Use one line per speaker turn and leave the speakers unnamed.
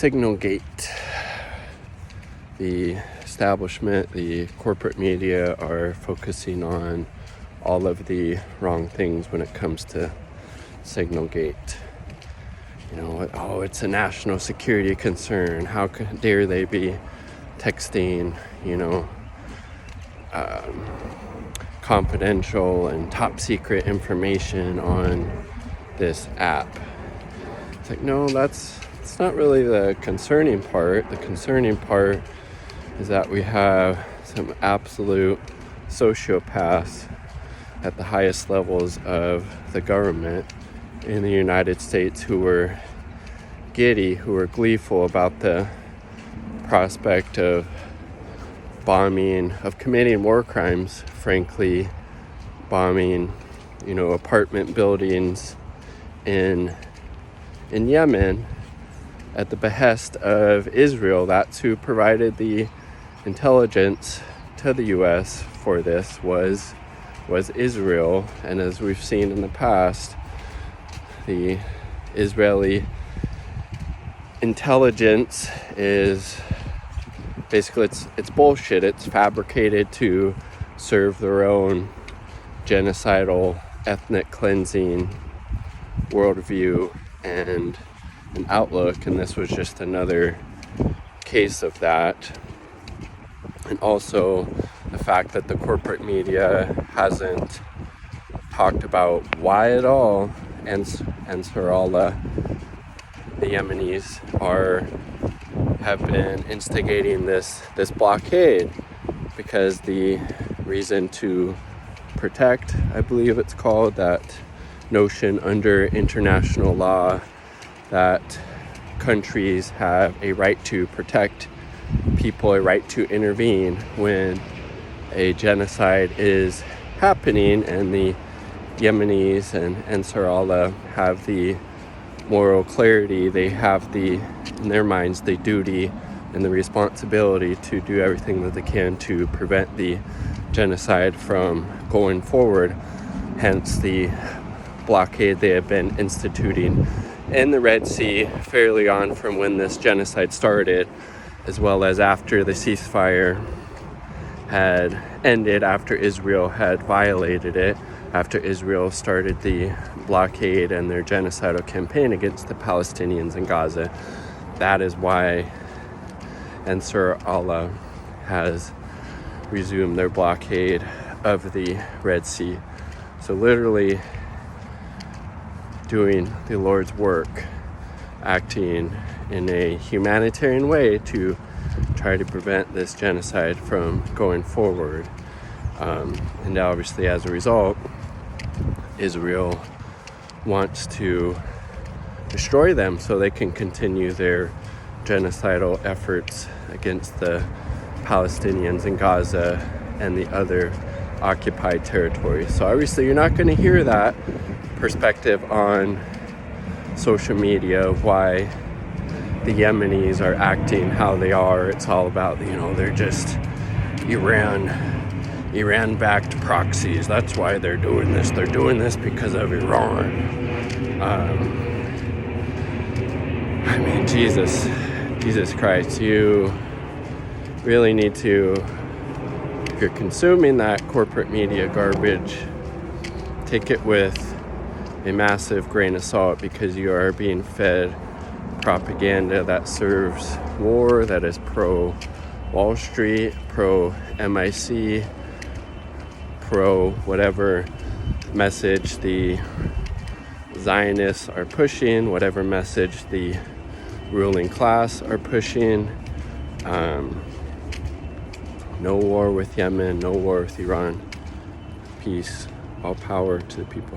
signal gate. The establishment, the corporate media are focusing on all of the wrong things when it comes to signal gate. It's a national security concern. How dare they be texting, confidential and top secret information on this app. It's like, no, it's not really the concerning part. The concerning part is that we have some absolute sociopaths at the highest levels of the government in the United States who were gleeful about the prospect of committing war crimes, frankly, bombing, apartment buildings in Yemen at the behest of Israel. That's who provided the intelligence to the U.S. for this was Israel. And as we've seen in the past, the Israeli intelligence is basically it's bullshit. It's fabricated to serve their own genocidal, ethnic cleansing worldview and an outlook, and this was just another case of that. And also the fact that the corporate media hasn't talked about why at all Ansarallah, the Yemenis, have been instigating this blockade, because the reason to protect, I believe it's called, that notion under international law that countries have a right to protect people, a right to intervene when a genocide is happening, and the Yemenis and Ansarallah have the moral clarity, they have in their minds the duty and the responsibility to do everything that they can to prevent the genocide from going forward. Hence the blockade they have been instituting in the Red Sea fairly on from when this genocide started, as well as after the ceasefire had ended, after Israel had violated it, after Israel started the blockade and their genocidal campaign against the Palestinians in Gaza. That is why Ansarallah has resumed their blockade of the Red Sea. So literally doing the Lord's work, acting in a humanitarian way to try to prevent this genocide from going forward. And obviously, as a result, Israel wants to destroy them so they can continue their genocidal efforts against the Palestinians in Gaza and the other occupied territories. So obviously you're not going to hear that perspective on social media of why the Yemenis are acting how they are. It's all about, they're just Iran-backed proxies. That's why they're doing this. They're doing this because of Iran. Jesus Christ, you really need to, if you're consuming that corporate media garbage, take it with a massive grain of salt, because you are being fed propaganda that serves war, that is pro Wall Street, pro MIC, pro whatever message the Zionists are pushing, whatever message the ruling class are pushing. No war with Yemen, no war with Iran. Peace, all power to the people.